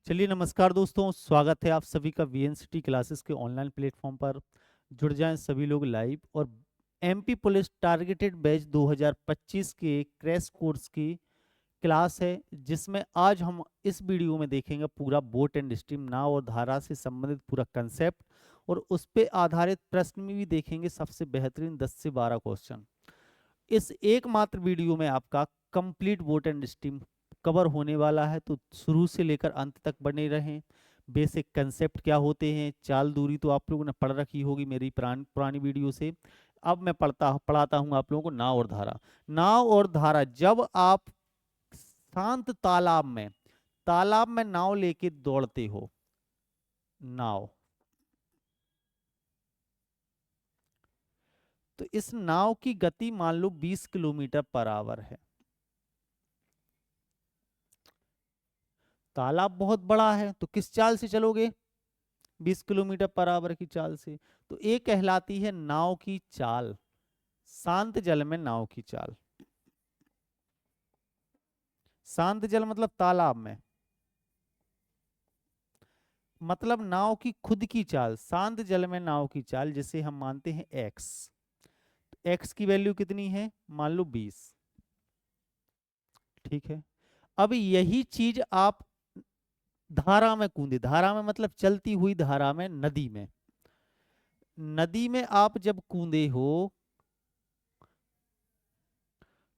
चलिए नमस्कार दोस्तों, स्वागत है आप सभी का वीएनसिटी क्लासेस के ऑनलाइन प्लेटफॉर्म पर। जुड़ जाएं सभी लोग लाइव। और एमपी पुलिस टारगेटेड बैच 2025 के क्रैश कोर्स की क्लास है, जिसमें आज हम इस वीडियो में देखेंगे पूरा बोट एंड स्ट्रीम नाव और धारा से संबंधित पूरा कंसेप्ट, और उस पे आधारित प्रश्न में भी देखेंगे सबसे बेहतरीन 10 से 12 क्वेश्चन। इस एकमात्र वीडियो में आपका complete boat and stream cover होने वाला है, तो शुरू से लेकर अंत तक बने रहें। बेसिक कंसेप्ट क्या होते हैं, चाल दूरी तो आप लोगों ने पढ़ रखी होगी मेरी पुरानी वीडियो से। अब मैं पढ़ाता हूँ आप लोगों को नाव और धारा। नाव और धारा, जब आप शांत तालाब में नाव लेके दौड़ते हो, नाव, तो इस नाव की गति मान लो 20 किलोमीटर पर आवर है। तालाब बहुत बड़ा है, तो किस चाल से चलोगे? 20 किलोमीटर पर आवर की चाल से। तो ये कहलाती है नाव की चाल, शांत जल में नाव की चाल। शांत जल मतलब तालाब में, मतलब नाव की खुद की चाल। शांत जल में नाव की चाल जिसे हम मानते हैं एक्स। तो एक्स की वैल्यू कितनी है? मान लो 20। ठीक है। अब यही चीज आप धारा में कूदे, धारा में मतलब चलती हुई धारा में, नदी में। नदी में आप जब कूदे हो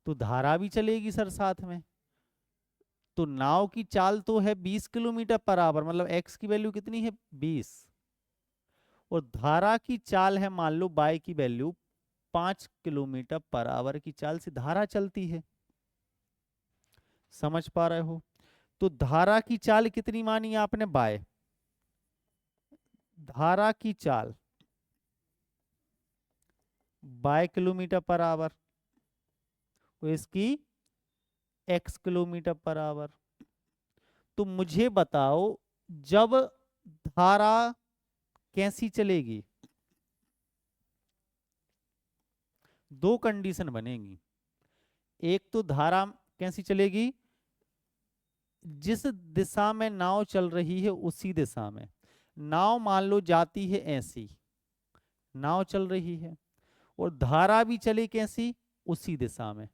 तो धारा भी चलेगी सर साथ में। तो नाव की चाल तो है 20 किलोमीटर पर आवर, मतलब एक्स की वैल्यू कितनी है? 20। और धारा की चाल है मान लो बाय की वैल्यू 5 किलोमीटर पर आवर की चाल से धारा चलती है। समझ पा रहे हो? तो धारा की चाल कितनी मानी आपने? बाय। धारा की चाल बाय किलोमीटर पर आवर, तो इसकी एक्स किलोमीटर पर आवर। तो मुझे बताओ, जब धारा कैसी चलेगी? दो कंडीशन बनेगी। एक तो धारा कैसी चलेगी? जिस दिशा में नाव चल रही है उसी दिशा में। नाव मान लो जाती है ऐसी, नाव चल रही है, और धारा भी चले कैसी? उसी दिशा में।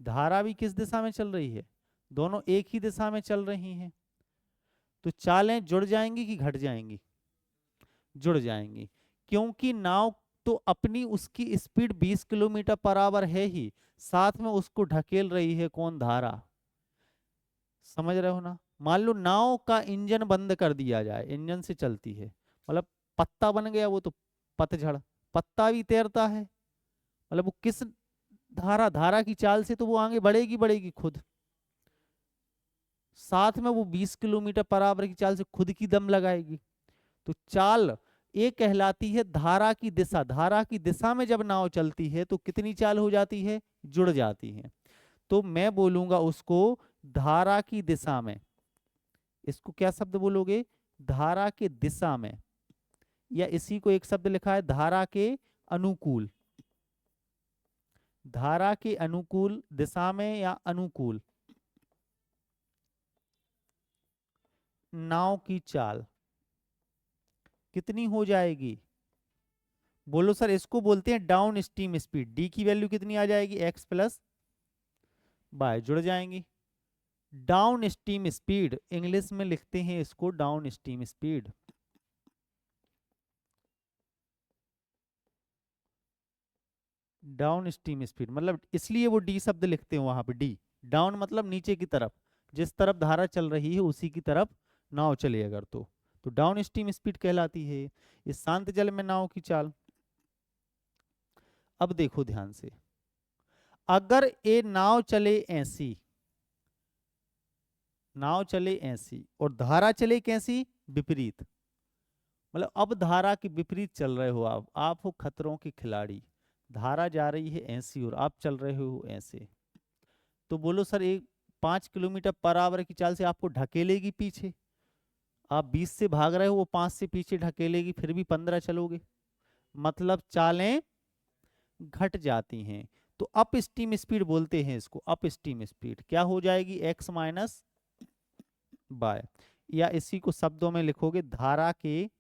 धारा भी किस दिशा में चल रही है? दोनों एक ही दिशा में चल रही हैं। तो चालें जुड़ जाएंगी कि घट जाएंगी? जुड़ जाएंगी। क्योंकि नाव तो अपनी उसकी स्पीड 20 किलोमीटर पर आवर है ही, साथ में उसको ढकेल रही है कौन? धारा। समझ रहे हो ना? मान लो नाव का इंजन बंद कर दिया जाए, इंजन से चलती है, मतलब पत्ता बन गया वो तो, पतझड़। पत्ता भी तैरता है, मतलब वो किस धारा की चाल से तो वो आगे बढ़ेगी बढ़ेगी खुद। साथ में वो 20 किलोमीटर पर आवर की चाल से खुद की दम लगाएगी। तो चाल ये कहलाती है धारा की दिशा। धारा की दिशा में जब नाव चलती है तो कितनी चाल हो जाती है? जुड़ जाती है। तो मैं बोलूंगा उसको धारा की दिशा में। इसको क्या शब्द बोलोगे? धारा के दिशा में, या इसी को एक शब्द लिखा है धारा के अनुकूल। धारा के अनुकूल दिशा में या अनुकूल नाव की चाल कितनी हो जाएगी? बोलो सर। इसको बोलते हैं डाउन स्ट्रीम स्पीड। डी की वैल्यू कितनी आ जाएगी? एक्स प्लस बाय, जुड़ जाएंगी। डाउन स्ट्रीम स्पीड इंग्लिश में लिखते हैं इसको down stream speed. Down stream speed मतलब इसलिए वो डी शब्द लिखते हैं वहां पे। डी, डाउन मतलब नीचे की तरफ, जिस तरफ धारा चल रही है उसी की तरफ नाव चले अगर तो डाउन स्ट्रीम स्पीड कहलाती है इस शांत जल में नाव की चाल। अब देखो ध्यान से, अगर ये नाव चले ऐसी, नाव चले ऐसी और धारा चले कैसी? विपरीत। मतलब अब धारा के विपरीत चल रहे हो आप हो खतरों के खिलाड़ी। धारा जा रही है ऐसी और आप चल रहे हो ऐसे। तो बोलो सर, एक 5 किलोमीटर पर आवर की चाल से आपको ढकेलेगी पीछे। आप 20 से भाग रहे हो, वो 5 से पीछे ढकेलेगी, फिर भी 15 चलोगे, मतलब चालें घट जाती हैं। तो अप स्टीम स्पीड बोलते हैं इसको। अप स्टीम स्पीड क्या हो जाएगी? एक्स माइनस बाय, या इसी को शब्दों में लिखोगे धारा के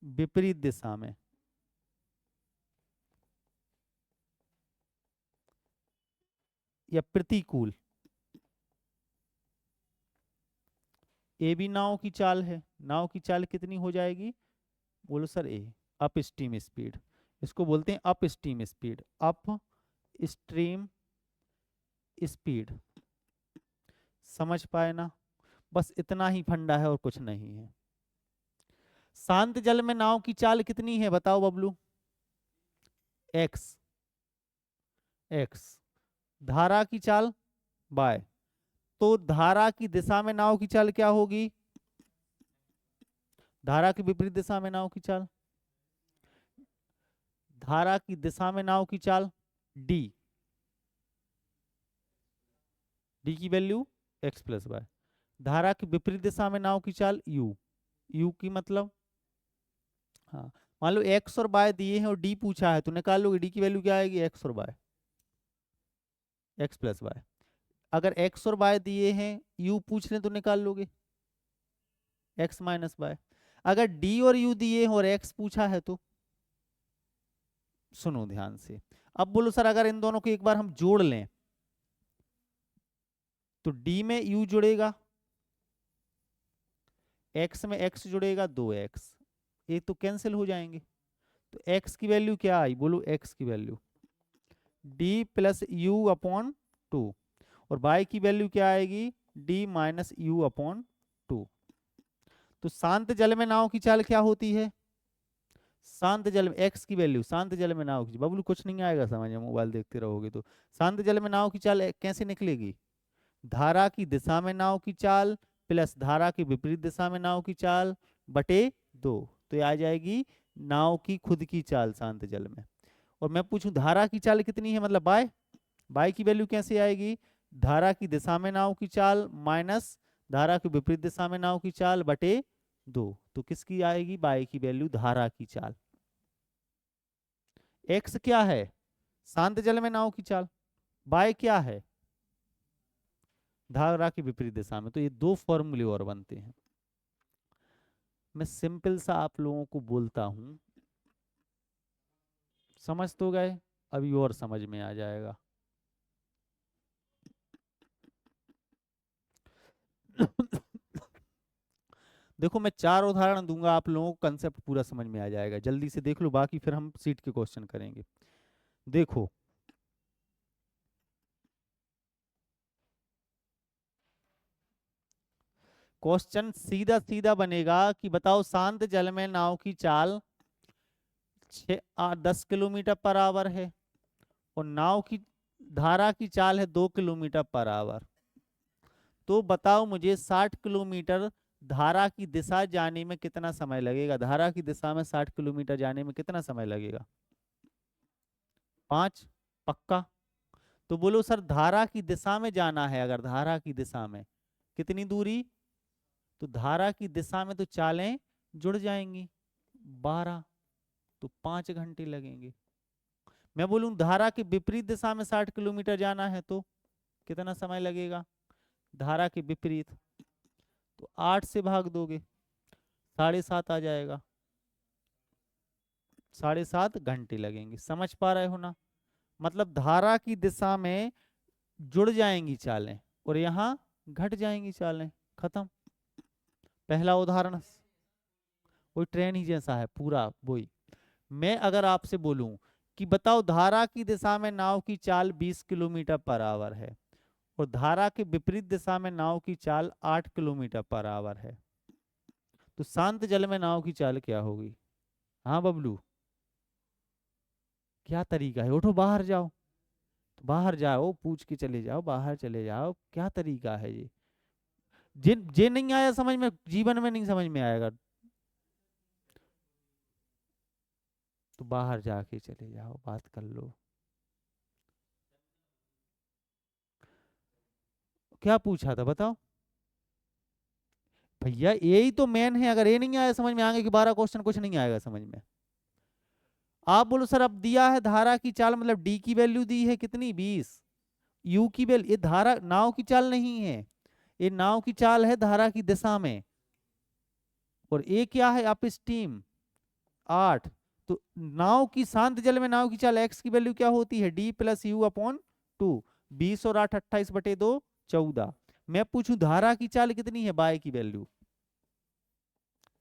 विपरीत दिशा में, या प्रतिकूल। ए भी नाव की चाल है, नाव की चाल कितनी हो जाएगी, बोलो सर ए, अप स्ट्रीम स्पीड, इसको बोलते हैं up stream speed, up stream speed. समझ पाए ना, बस इतना ही फंडा है और कुछ नहीं है। शांत जल में नाव की चाल कितनी है बताओ बबलू, एक्स, एक्स, धारा की चाल बाय, तो धारा की दिशा में नाव की चाल क्या होगी, धारा की विपरीत दिशा में नाव की चाल, धारा की दिशा में नाव की चाल डी, डी की वैल्यू एक्स प्लस वाई, धारा की विपरीत दिशा में नाव की चाल यू, यू की मतलब, हाँ मान लो एक्स और वाई दिए हैं और डी पूछा है तो निकाल लोगे, डी की वैल्यू क्या आएगी, एक्स और वाई, एक्स प्लस वाई। अगर एक्स और वाई दिए हैं, यू पूछ रहे तो निकाल लोगे एक्स माइनस वाई। अगर डी और यू दिए हैं और एक्स पूछा है तो, सुनो ध्यान से, अब बोलो सर अगर इन दोनों को एक बार हम जोड़ लें तो डी में यू जुड़ेगा, एक्स में एक्स जुड़ेगा, 2x, ये तो कैंसिल हो जाएंगे, तो x की वैल्यू क्या आई, बोलो x की value d plus you upon 2, और y की वैल्यू क्या आएगी, d माइनस यू अपॉन 2। तो शांत जल में नाव की चाल क्या होती है, शांत जल में x की वैल्यू, शांत जल में नाव की, बबलू कुछ नहीं आएगा समझ में, मोबाइल देखते रहोगे तो, शांत जल में नाव की चाल कैसे निकलेगी, धारा की दिशा में नाव की चाल प्लस धारा की विपरीत दिशा में नाव की चाल बटे 2, तो ये आ जाएगी नाव की खुद की चाल शांत जल में। और मैं पूछूं धारा की चाल कितनी है, मतलब बाय, बाय की वैल्यू कैसे आएगी, धारा की दिशा में नाव की चाल माइनस धारा की विपरीत दिशा में नाव की चाल बटे 2, तो किसकी आएगी, बाय की वैल्यू, धारा की चाल। एक्स क्या है, शांत जल में नाव की चाल, बाय क्या है, धारा की विपरीत दिशा में। तो ये दो फॉर्मूले और बनते हैं। मैं सिंपल सा आप लोगों को बोलता हूं, समझ तो गए, अभी और समझ में आ जाएगा। देखो मैं 4 उदाहरण दूंगा, आप लोगों को कंसेप्ट पूरा समझ में आ जाएगा, जल्दी से देख लो, बाकी फिर हम सीट के क्वेश्चन करेंगे। देखो क्वेश्चन सीधा सीधा बनेगा कि बताओ शांत जल में नाव की चाल 10 किलोमीटर पर आवर है और नाव की धारा की चाल है 2 किलोमीटर पर आवर, तो बताओ मुझे 60 किलोमीटर धारा की दिशा जाने में कितना समय लगेगा, धारा की दिशा में 60 किलोमीटर जाने में कितना समय लगेगा, 5, पक्का। तो बोलो सर धारा की दिशा में जाना है, अगर धारा की दिशा में कितनी दूरी, तो धारा की दिशा में तो चालें जुड़ जाएंगी 12, तो 5 घंटे लगेंगे। मैं बोलूं धारा की विपरीत दिशा में 60 किलोमीटर जाना है तो कितना समय लगेगा, धारा के विपरीत, तो 8 से भाग दोगे 7.5 आ जाएगा, 7.5 घंटे लगेंगे। समझ पा रहे हो ना, मतलब धारा की दिशा में जुड़ जाएंगी चालें और यहाँ घट जाएंगी चालें, खत्म। पहला उदाहरण वही ट्रेन ही जैसा है पूरा वही। मैं अगर आपसे बोलूं कि बताओ धारा की दिशा में नाव की चाल 20 किलोमीटर पर आवर है और धारा के विपरीत दिशा में नाव की चाल 8 किलोमीटर पर आवर है, तो शांत जल में नाव की चाल क्या होगी, हाँ बबलू क्या तरीका है, उठो बाहर जाओ, तो बाहर जाओ, पूछ के चले जाओ, बाहर चले जाओ, क्या तरीका है ये, जिन जे नहीं आया समझ में, जीवन में नहीं समझ में आएगा, तो बाहर जाके चले जाओ, बात कर लो। क्या पूछा था बताओ भैया, यही तो मेन है, अगर ये नहीं आया समझ में, आगे के 12 क्वेश्चन कुछ नहीं आएगा समझ में। आप बोलो सर अब दिया है धारा की चाल, मतलब डी की वैल्यू दी है कितनी 20, यू की वैल्यू, ये धारा नाव की चाल नहीं है, ये नाव की चाल है धारा की दिशा में, और ये क्या है अप स्ट्रीम 8। तो नाव की शांत जल में नाव की चाल एक्स की वैल्यू क्या होती है, डी प्लस यू अपॉन 2। 20 और 8 28/2 14। मैं पूछूं धारा की चाल कितनी है, बाय की value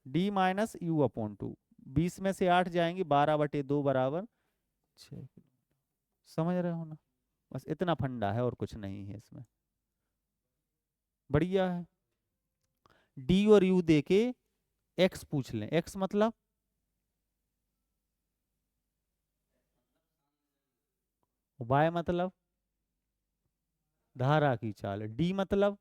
D minus you upon 2। 20 में से 8 जाएंगे, 12/2 बराबर 6। समझ रहे हो ना, बस इतना फंडा है और कुछ नहीं है इसमें, बढ़िया है। डी और यू देके एक्स पूछ लें, एक्स मतलब वाई मतलब धारा की चाल, डी मतलब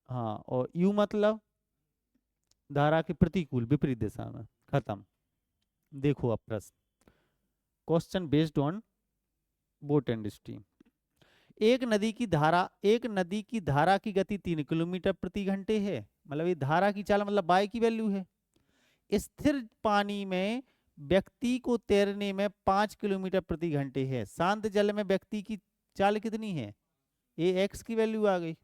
हाँ, और यू मतलब धारा के प्रतिकूल विपरीत दिशा में। खत्म। देखो अब प्रश्न, question based on boat and stream. एक नदी की धारा की गति 3 किलोमीटर प्रति घंटे है, मतलब ये धारा की चाल मतलब बाय की वैल्यू है। स्थिर पानी में व्यक्ति को तैरने में 5 किलोमीटर प्रति घंटे है। शांत जल में व्यक्ति की चाल कितनी है, ये एक्स की वैल्यू आ गई।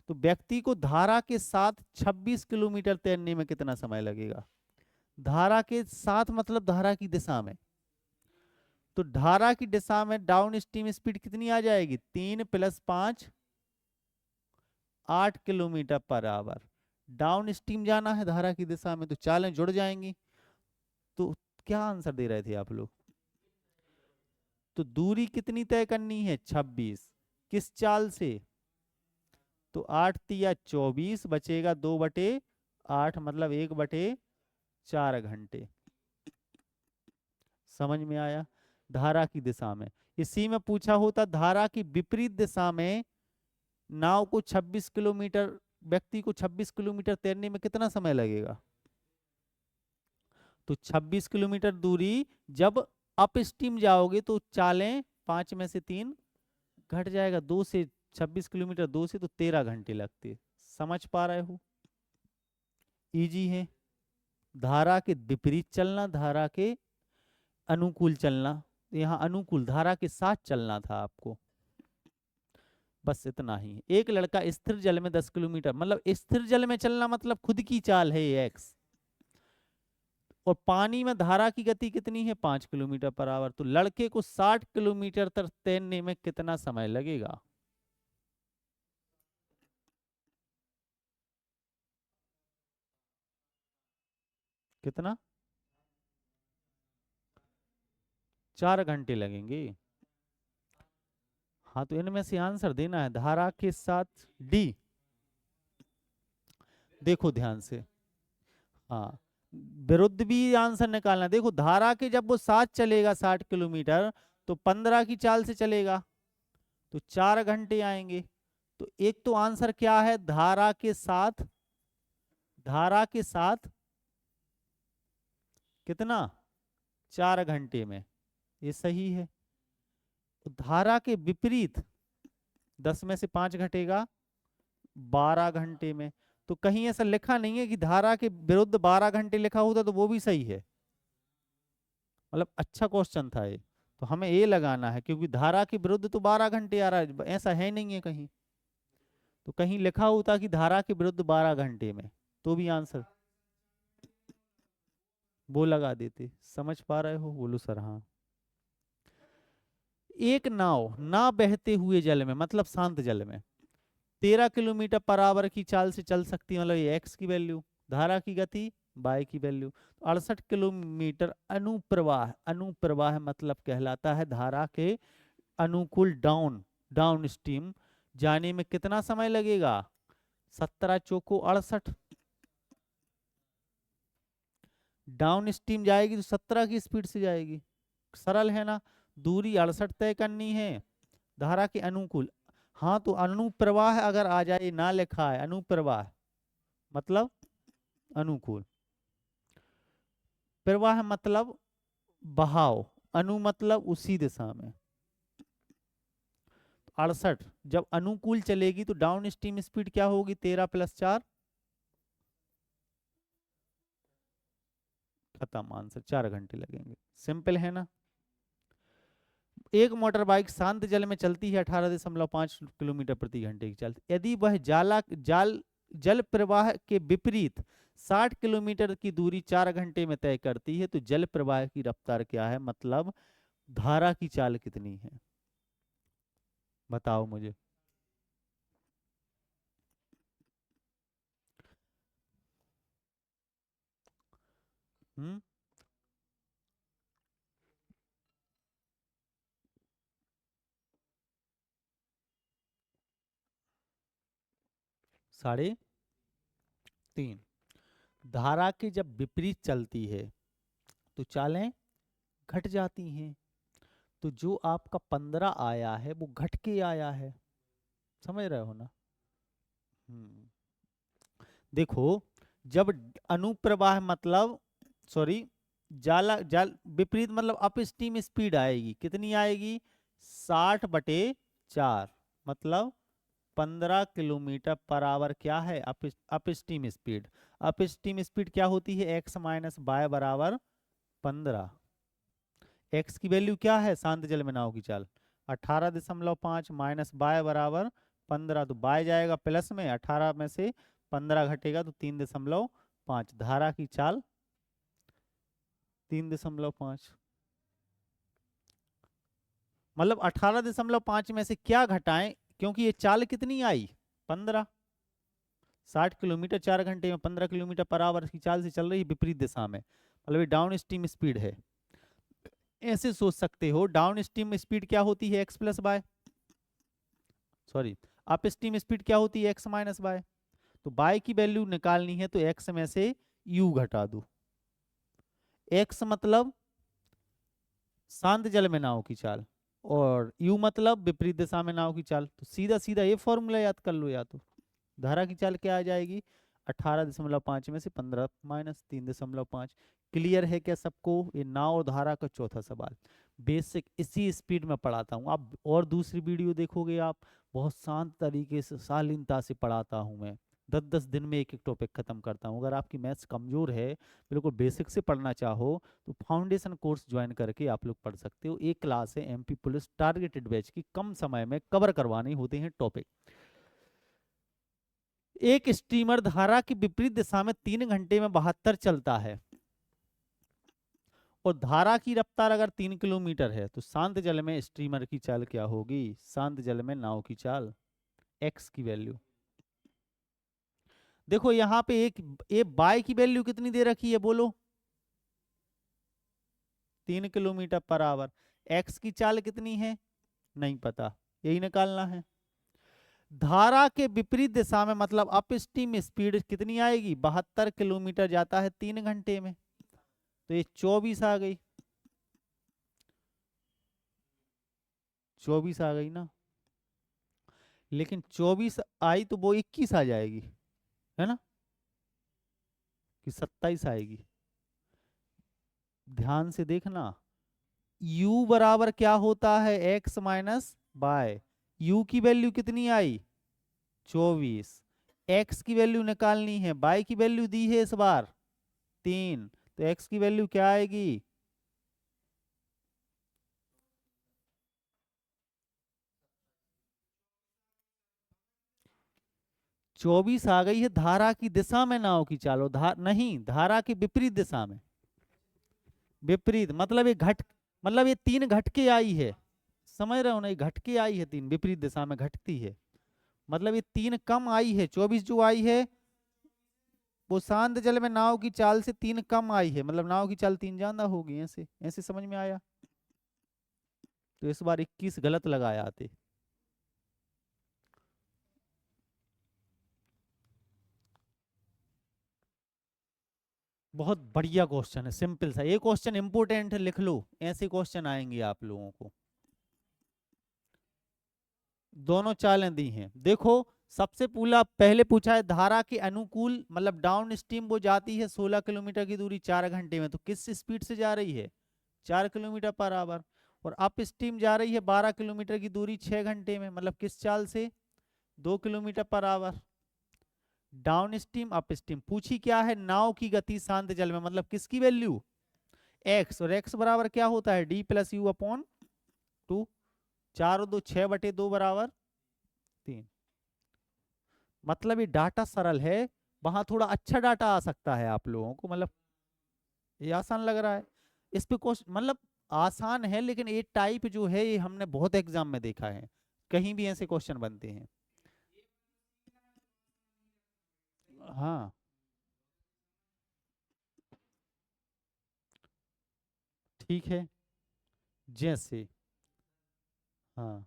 तो व्यक्ति को धारा के साथ 26 किलोमीटर तैरने में कितना समय लगेगा, धारा के साथ मतलब धारा की दिशा में। तो धारा की दिशा में डाउन स्ट्रीम स्पीड कितनी आ जाएगी, 3 + 5 8 किलोमीटर/आवर। डाउन स्ट्रीम जाना है धारा की दिशा में, तो चालें जुड़ जाएंगी। तो क्या आंसर दे रहे थे आप लोग, तो दूरी कितनी तय करनी है, 26, किस चाल से, तो 8 तिया 24, बचेगा 2/8 मतलब 1/4 घंटे। समझ में आया, धारा की दिशा में। इसी में पूछा होता धारा की विपरीत दिशा में नाव को 26 किलोमीटर, व्यक्ति को 26 किलोमीटर तैरने में कितना समय लगेगा, तो 26 किलोमीटर दूरी जब अप स्ट्रीम जाओगे तो चालें 5 में से 3 घट जाएगा, 2 से 26 किलोमीटर 2 से तो 13 घंटे लगते। समझ पा रहे हो, इजी है। धारा के विपरीत चलना, धारा के अनुकूल चलना, यहाँ अनुकूल धारा के साथ चलना था आपको, बस इतना ही। एक लड़का स्थिर जल में 10 किलोमीटर, मतलब स्थिर जल में चलना मतलब खुद की चाल है ये एक्स, और पानी में धारा की गति कितनी है, 5 किलोमीटर/आवर। तो लड़के को 60 किलोमीटर तक तैरने में कितना समय लगेगा, कितना, 4 घंटे लगेंगे। हाँ, तो इनमें से आंसर देना है धारा के साथ, डी। देखो ध्यान से, हाँ, विरुद्ध भी आंसर निकालना। देखो धारा के जब वो साथ चलेगा 60 किलोमीटर, तो 15 की चाल से चलेगा, तो 4 घंटे आएंगे। तो एक तो आंसर क्या है, धारा के साथ, धारा के साथ कितना, 4 घंटे में, ये सही है। तो धारा के विपरीत 10 में से 5 घटेगा, 12 घंटे में। तो कहीं ऐसा लिखा नहीं है कि धारा के विरुद्ध 12 घंटे लिखा होता तो वो भी सही है, मतलब अच्छा क्वेश्चन था ये। तो हमें ये लगाना है, क्योंकि धारा के विरुद्ध तो 12 घंटे आ रहा है, ऐसा है नहीं है कहीं। तो कहीं लिखा होता कि धारा के विरुद्ध 12 घंटे में, तो भी आंसर वो लगा देते। समझ पा रहे हो, बोलो सर हाँ। एक नाव ना बहते हुए जल में मतलब शांत जल में 13 किलोमीटर/आवर की चाल से चल सकती है, मतलब ये एक्स की वैल्यू, धारा की गति बाय की वैल्यू। 68 किलोमीटर अनुप्रवाह, अनुप्रवाह मतलब कहलाता है धारा के अनुकूल डाउन, डाउन स्ट्रीम जाने में कितना समय लगेगा, 17 चौको 68। डाउन स्ट्रीम जाएगी तो 17 की स्पीड से जाएगी, सरल है ना। दूरी 68 तय करनी है धारा के अनुकूल। हाँ, तो अनुप्रवाह अगर आ जाए, ना लिखा है अनुप्रवाह मतलब अनुकूल, प्रवाह मतलब बहाव, अनु मतलब उसी दिशा में। 68 जब अनुकूल चलेगी तो डाउन स्ट्रीम स्पीड क्या होगी, 13 + 4, खत्म आंसर, 4 घंटे लगेंगे। सिंपल है ना। एक मोटर बाइक शांत जल में चलती है 18.5 किलोमीटर प्रति घंटे की चाल। यदि वह जल प्रवाह के विपरीत 60 किलोमीटर की दूरी 4 घंटे में तय करती है तो जल प्रवाह की रफ्तार क्या है, मतलब धारा की चाल कितनी है, बताओ मुझे। हम्म 3.5। धारा की जब विपरीत चलती है तो चालें घट जाती हैं। तो जो आपका 15 आया है वो घट के आया है, समझ रहे हो ना। हम्म देखो, जब अनुप्रवाह मतलब, सॉरी, जाला जाल विपरीत मतलब अप स्टीम स्पीड आएगी, कितनी आएगी, 60/4, मतलब 15 किलोमीटर पर आवर क्या है up steam speed. Up steam speed क्या होती है, एक्स माइनस बाय बराबर 15। एक्स की वैल्यू क्या है शांत जल में नाव की चाल, 18.5 माइनस बाय बराबर 15, तो बाय जाएगा प्लस में, 18 में से 15 घटेगा तो 3.5। धारा की चाल 3.5, मतलब 18.5 में से क्या घटाएं, क्योंकि ये चाल कितनी आई 15, 60 किलोमीटर 4 घंटे में 15 किलोमीटर पर आवर की चाल से चल रही है विपरीत दिशा में, मतलब ये डाउन स्ट्रीम स्पीड है। ऐसे सोच सकते हो डाउन स्ट्रीम स्पीड क्या होती है x plus by, sorry, up stream speed क्या होती है एक्स माइनस बाय। तो बाय की वैल्यू निकालनी है तो एक्स में से यू घटा दो। एक्स मतलब शांत जल में नाव की चाल और यू मतलब विपरीत दिशा में नाव की चाल, तो सीधा सीधा ये फॉर्मूला याद कर लो। या तो धारा की चाल क्या आ जाएगी, 18.5 में से 15 माइनस 3.5। क्लियर है क्या सबको, ये नाव और धारा का चौथा सवाल बेसिक इसी स्पीड में पढ़ाता हूँ आप, और दूसरी वीडियो देखोगे आप, बहुत शांत तरीके से शालीनता से पढ़ाता हूँ मैं, 10-10 दिन में एक एक टॉपिक खत्म करता हूँ। अगर आपकी मैथ्स कमजोर है, बिल्कुल बेसिक से पढ़ना चाहो, तो फाउंडेशन कोर्स ज्वाइन करके आप लोग पढ़ सकते हो। एक क्लास है एमपी पुलिस टारगेटेड बैच की, कम समय में कवर करवाने होते हैं टॉपिक। एक स्टीमर धारा की विपरीत दिशा में 3 घंटे में 72 चलता है और धारा की रफ्तार अगर 3 किलोमीटर है तो शांत जल में स्टीमर की चाल क्या होगी, शांत जल में नाव की चाल, एक्स की वैल्यू। देखो यहाँ पे एक ये बाय की वैल्यू कितनी दे रखी है बोलो, 3 किलोमीटर पर आवर। एक्स की चाल कितनी है नहीं पता, यही निकालना है। धारा के विपरीत दिशा में मतलब अप स्ट्रीम स्पीड कितनी आएगी, 72 किलोमीटर जाता है 3 घंटे में, तो ये 24 आ गई, 24 आ गई ना। लेकिन 24 आई तो वो 21 आ जाएगी, है ना, कि 27 आएगी। ध्यान से देखना, u बराबर क्या होता है x माइनस बाय, यू की वैल्यू कितनी आई 24, x की वैल्यू निकालनी है, बाय की वैल्यू दी है इस बार 3, तो x की वैल्यू क्या आएगी, 24 आ गई है। धारा की दिशा में नाव की चालो, नहीं, धारा की विपरीत दिशा में, विपरीत मतलब ये घट, मतलब ये 3 घट के आई है, समझ रहे हो ना, ये घट के आई है, 3 विपरीत दिशा में घटती है, मतलब ये 3 कम आई है, 24 जो आई है वो शांत जल में नाव की चाल से 3 कम आई है, मतलब नाव की चाल 3 ज्यादा होगी, ऐसे ऐसे समझ में आया। तो इस बार 21 गलत लगाया आते। बहुत बढ़िया क्वेश्चन है, सिंपल सा, ये क्वेश्चन इंपोर्टेंट है, लिख लो, ऐसे क्वेश्चन आएंगे आप लोगों को। दोनों चालें दी हैं, देखो सबसे पहले पूछा है धारा के अनुकूल, मतलब डाउन स्ट्रीम वो जाती है 16 किलोमीटर की दूरी 4 घंटे में, तो किस स्पीड से जा रही है 4 किलोमीटर पर आवर। और अप स्ट्रीम जा रही है 12 किलोमीटर की दूरी 6 घंटे में, मतलब किस चाल से 2 kilometre per hour. Down stream up stream पूछी क्या है, नाव की गति शांत जल में, मतलब किसकी वैल्यू एक्स, और एक्स बराबर क्या होता है डी प्लस यू अपॉन 2, 4 और 2 6/2 बराबर 3। मतलब ये डाटा सरल है, वहां थोड़ा अच्छा डाटा आ सकता है आप लोगों को, मतलब ये आसान लग रहा है। इस पे क्वेश्चन मतलब आसान है, लेकिन ये टाइप जो है ये हमने बहुत एग्जाम में देखा है, कहीं भी ऐसे क्वेश्चन बनते हैं। हाँ ठीक है। जैसे हाँ,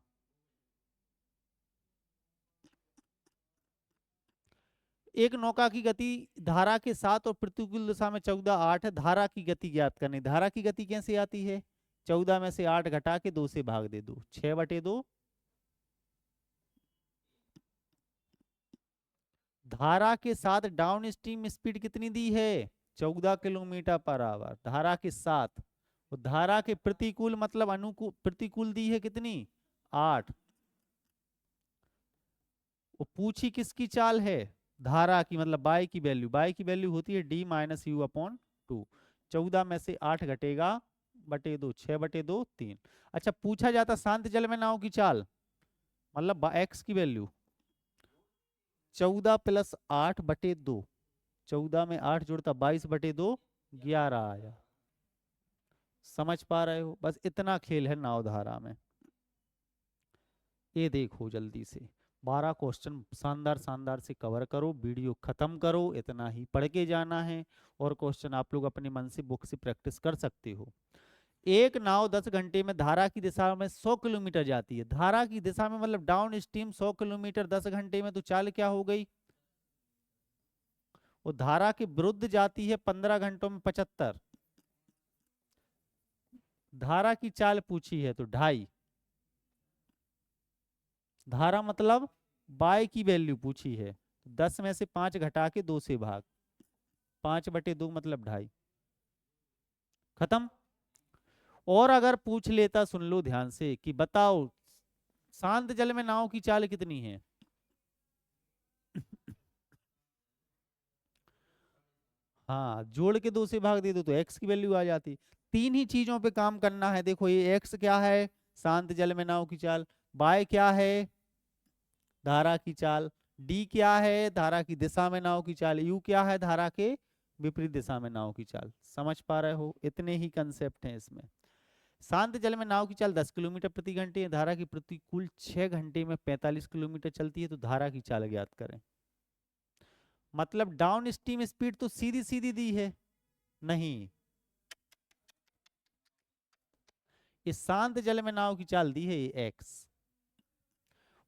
एक नौका की गति धारा के 7 और प्रतिकूल दिशा में 14/8 है, धारा की गति ज्ञात करनी। धारा की गति कैसे आती है? 14 में से 8 घटा के 2 से भाग दे दो, 6/2। धारा के साथ डाउन स्ट्रीम स्पीड कितनी दी है? 14 किलोमीटर पर आवर, धारा के साथ। और धारा के प्रतिकूल मतलब अनुकूल, प्रतिकूल दी है कितनी? 8। वो पूछी किसकी चाल है? धारा की, मतलब बाई की वैल्यू, बाई की वैल्यू होती है d-u/2। 14 में से 8 घटेगा बटे 2, 6/2 3। अच्छा, पूछा जाता शांत जल में नाव की चाल, मतलब एक्स की वैल्यू 14 + 8/2। 14 में 8 जोड़ता 22/2, 11 आया। समझ पा रहे हो? बस इतना खेल है नावधारा में। ये देखो जल्दी से 12 क्वेश्चन शानदार शानदार से कवर करो, वीडियो खत्म करो, इतना ही पढ़ के जाना है। और क्वेश्चन आप लोग अपने मन से बुक से प्रैक्टिस कर सकते हो। एक नाव 10 घंटे में धारा की दिशा में 100 किलोमीटर जाती है। धारा की दिशा में मतलब डाउन स्ट्रीम 100 किलोमीटर 10 घंटे में, तो चाल क्या हो गई? वो धारा के विरुद्ध जाती है 15 घंटों में 75। धारा की चाल पूछी है तो 2.5। धारा मतलब बाय की वैल्यू पूछी है, 10 में से 5 घटा के 2 से भाग, 5/2 मतलब 2.5। खत्म। और अगर पूछ लेता, सुन लो ध्यान से, कि बताओ शांत जल में नाव की चाल कितनी है? हाँ, जोड़ के 2 से भाग दे दो तो एक्स की वैल्यू आ जाती। तीन ही चीजों पे काम करना है। देखो ये एक्स क्या है? शांत जल में नाव की चाल। बाय क्या है? धारा की चाल। डी क्या है? धारा की दिशा में नाव की चाल। यू क्या है? धारा के विपरीत दिशा में नाव की चाल। समझ पा रहे हो? इतने ही कंसेप्ट हैं इसमें। शांत जल में नाव की चाल 10 किलोमीटर प्रति घंटे है, धारा की प्रतिकूल 6 घंटे में 45 किलोमीटर चलती है, तो धारा की चाल ज्ञात करें। मतलब डाउन स्ट्रीम स्पीड तो सीधी सीधी दी है, नहीं, इस शांत जल में नाव की चाल दी है एक्स।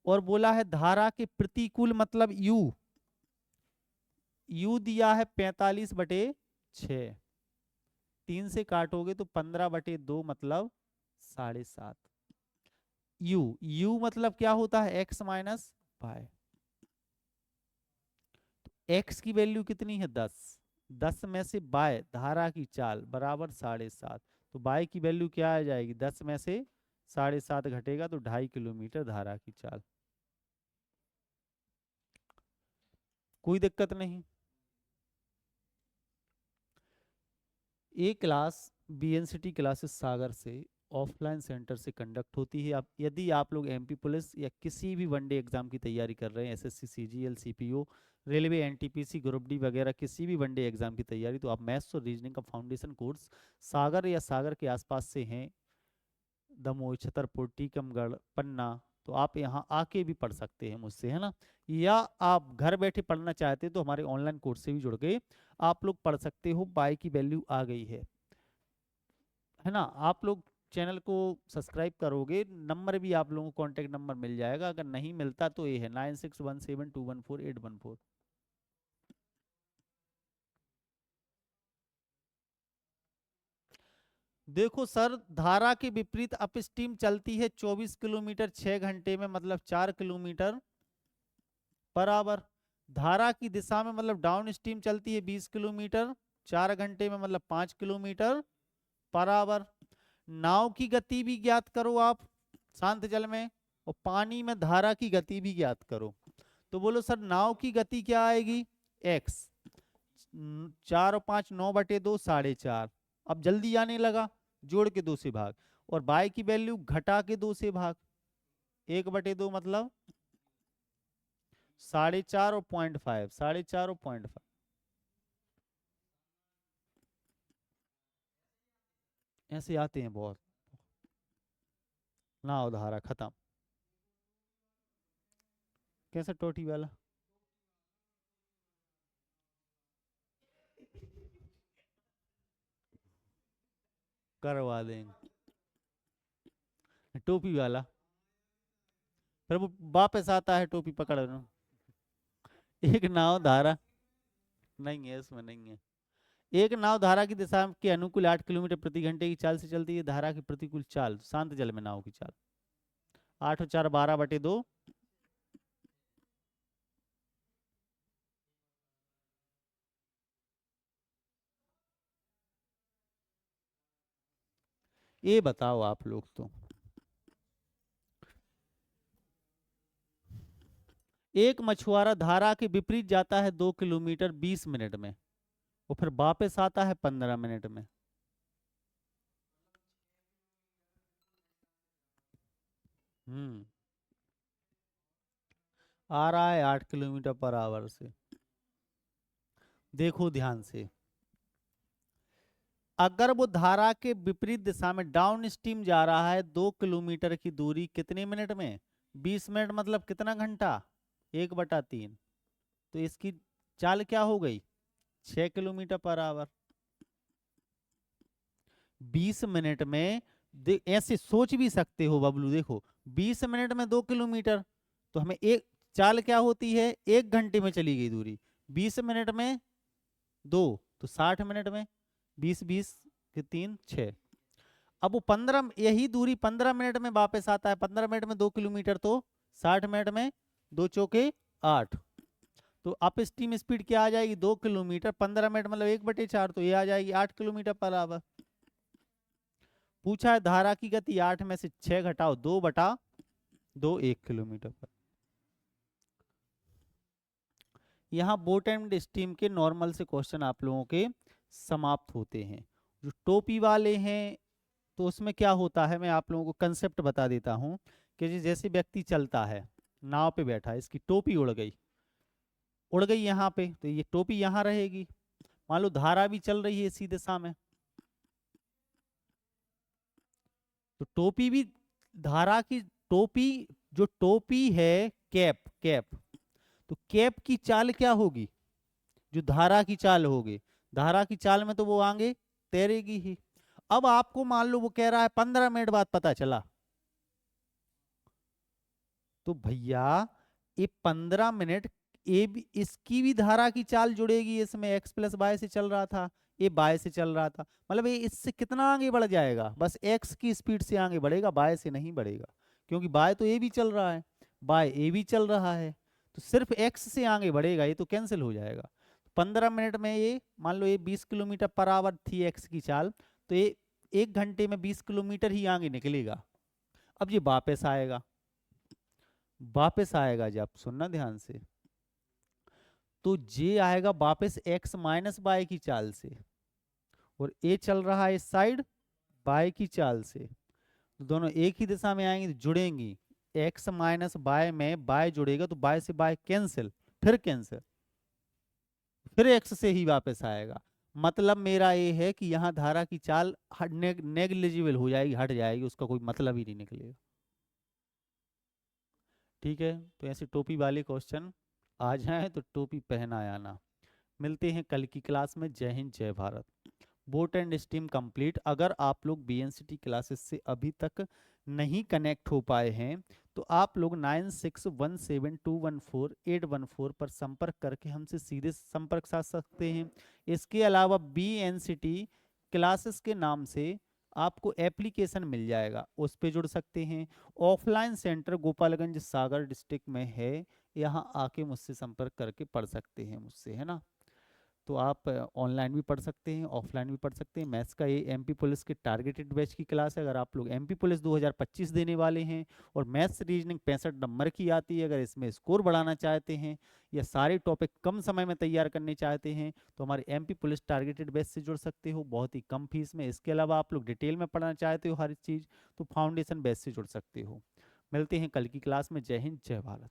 और बोला है धारा के प्रतिकूल मतलब यू, यू दिया है 45/6। 3 से काटोगे तो 15/2 मतलब 7.5। यू, यू मतलब क्या होता है? X minus y. एक्स की वैल्यू कितनी है? 10। 10 में से बाय धारा की चाल बराबर 7.5, तो बाय की वैल्यू क्या आ जाएगी? 10 में से 7.5 घटेगा तो 2.5 किलोमीटर धारा की चाल। कोई दिक्कत नहीं। ये क्लास बीएनसीटी क्लासेस सागर से ऑफलाइन सेंटर से कंडक्ट होती है। आप यदि आप लोग एमपी पुलिस या किसी भी वनडे एग्जाम की तैयारी कर रहे हैं, SSC CGL CPO railway NTPC group D वगैरह किसी भी वनडे एग्जाम की तैयारी, तो आप मैथ्स और रीजनिंग का फाउंडेशन कोर्स सागर या सागर के आसपास से हैं, दमोह छतरपुर टीकमगढ़ पन्ना, तो आप यहाँ आके भी पढ़ सकते हैं मुझसे, है ना। या आप घर बैठे पढ़ना चाहते हैं तो हमारे ऑनलाइन कोर्स से भी जुड़ के आप लोग पढ़ सकते हो। बाय की वैल्यू आ गई है ना। आप लोग चैनल को सब्सक्राइब करोगे, नंबर भी आप लोगों को कॉन्टेक्ट नंबर मिल जाएगा, अगर नहीं मिलता तो ये है 9617214814। देखो सर, धारा के विपरीत अप स्ट्रीम चलती है 24 किलोमीटर 6 घंटे में, मतलब 4 किलोमीटर बराबर। धारा की दिशा में मतलब डाउन स्ट्रीम चलती है 20 किलोमीटर 4 घंटे में, मतलब 5 किलोमीटर बराबर। नाव की गति भी ज्ञात करो आप शांत जल में, और पानी में धारा की गति भी ज्ञात करो। तो बोलो सर नाव की गति क्या आएगी? एक्स। 4 और 5 9/2 4.5। अब जल्दी आने लगा, जोड़ के 2 से भाग। और बाय की वैल्यू घटा के 2 से भाग, 1/2 मतलब 4.5 और 0.5, 4.5 और 0.5। ऐसे आते हैं बहुत। ना उधारा खत्म। कैसा टोटी वाला? करवा देंगे। टोपी वाला फिर वो वापस आता है टोपी पकड़ लो। एक नाव धारा, नहीं है इसमें, नहीं है। एक नाव धारा की दिशा के अनुकूल 8 किलोमीटर प्रति घंटे की चाल से चलती है, धारा की प्रतिकूल चाल, शांत जल में नाव की चाल। 8 और 4 12/2। ये बताओ आप लोग तो, एक मछुआरा धारा के विपरीत जाता है 2 किलोमीटर 20 मिनट में, और फिर वापस आता है 15 मिनट में। हम्म आ रहा है 8 किलोमीटर पर आवर से। देखो ध्यान से, अगर वो धारा के विपरीत दिशा में डाउन स्ट्रीम जा रहा है 2 किलोमीटर की दूरी कितने मिनट में? 20 मिनट मतलब कितना घंटा? 1/3। तो इसकी चाल क्या हो गई? 6 किलोमीटर पर आवर। 20 मिनट में ऐसे सोच भी सकते हो बबलू, देखो 20 मिनट में 2 किलोमीटर, तो हमें एक चाल क्या होती है? 1 घंटे में चली गई दूरी, 20 मिनट में 2, तो 60 मिनट में 20 20 के 3 6। अब वो 15, यही दूरी 15 मिनट में वापस आता है, 15 मिनट में 2 किलोमीटर, तो 60 मिनट में 2 चौके 8। तो अप स्ट्रीम स्पीड क्या आ जाएगी? 2 किलोमीटर 15 मिनट मतलब 1/4, तो ये आ जाएगी 8 किलोमीटर पर आवर। पूछा है धारा की गति 8 में से 6 घटाओ 2/2, 1 किलोमीटर पर। यहाँ बोट एंड स्टीम के नॉर्मल से क्वेश्चन आप लोगों के समाप्त होते हैं। जो टोपी वाले हैं, तो उसमें क्या होता है, मैं आप लोगों को कंसेप्ट बता देता हूँ कि जैसे व्यक्ति चलता है, नाव पे बैठा है, इसकी टोपी उड़ गई, उड़ गई यहाँ पे, तो ये टोपी यहाँ रहेगी। मान लो धारा भी चल रही है इसी दिशा में, तो टोपी भी, धारा की टोपी, जो टोपी है, कैप कैप, तो कैप की चाल क्या होगी? जो धारा की चाल होगी, धारा की चाल में तो वो आगे तैरेगी ही। अब आपको मान लो वो कह रहा है 15 मिनट बाद पता चला, तो भैया ये 15 मिनट, ये भी, इसकी भी धारा की चाल जुड़ेगी इसमें, एक्स प्लस वाई से चल रहा था, ये बाय से चल रहा था, मतलब ये इससे कितना आगे बढ़ जाएगा? बस एक्स की स्पीड से आगे बढ़ेगा, बाय से नहीं बढ़ेगा, क्योंकि बाय तो ये भी चल रहा है, बाय ए भी चल रहा है, तो सिर्फ एक्स से आगे बढ़ेगा, ये तो कैंसिल हो जाएगा। 15 मिनट में ये मान लो ये 20 किलोमीटर पर आवर थी एक्स की चाल, तो ये 1 घंटे में 20 किलोमीटर ही आगे निकलेगा। अब ये वापस आएगा, वापस आएगा जब, सुनना ध्यान से, तो जे आएगा वापस एक्स माइनस बाय की चाल से, और ए चल रहा है इस साइड बाय की चाल से, तो दोनों एक ही दिशा में आएंगे तो जुड़ेंगी। एक्स माइनस बाय में बाय जुड़ेगा, तो बाय से बाय कैंसिल, फिर कैंसिल, फिर एक्स से ही वापस आएगा। मतलब मेरा ये है कि यहाँ धारा की चाल नेग्लिजिबल हो जाएगी, हट जाएगी, उसका कोई मतलब ही नहीं निकलेगा। ठीक है, तो ऐसे टोपी वाले क्वेश्चन आ जाए तो टोपी पहना आना। मिलते हैं कल की क्लास में। जय हिंद जय Bharat. Boat and steam complete. अगर आप लोग बीएनसीटी क्लासेस से अभी तक नहीं कनेक्ट हो पाए हैं, तो आप लोग 9617214814 पर संपर्क करके हमसे सीधे संपर्क साध सकते हैं। इसके अलावा बीएनसीटी क्लासेस के नाम से आपको एप्लीकेशन मिल जाएगा, उस पे जुड़ सकते हैं। ऑफलाइन सेंटर गोपालगंज सागर डिस्ट्रिक्ट में है, यहाँ आके मुझसे संपर्क करके पढ़ सकते हैं मुझसे, है ना। तो आप ऑनलाइन भी पढ़ सकते हैं, ऑफलाइन भी पढ़ सकते हैं। मैथ्स का ये एमपी पुलिस के टारगेटेड बैच की क्लास है। अगर आप लोग एमपी पुलिस 2025 देने वाले हैं और मैथ्स रीजनिंग 65 नंबर की आती है, अगर इसमें स्कोर बढ़ाना चाहते हैं या सारे टॉपिक कम समय में तैयार करने चाहते हैं, तो हमारे एमपी पुलिस टारगेटेड बैच से जुड़ सकते हो बहुत ही कम फीस में। इसके अलावा आप लोग डिटेल में पढ़ना चाहते हो हर चीज़, तो फाउंडेशन बैच से जुड़ सकते हो। मिलते हैं कल की क्लास में। जय हिंद, जय भारत।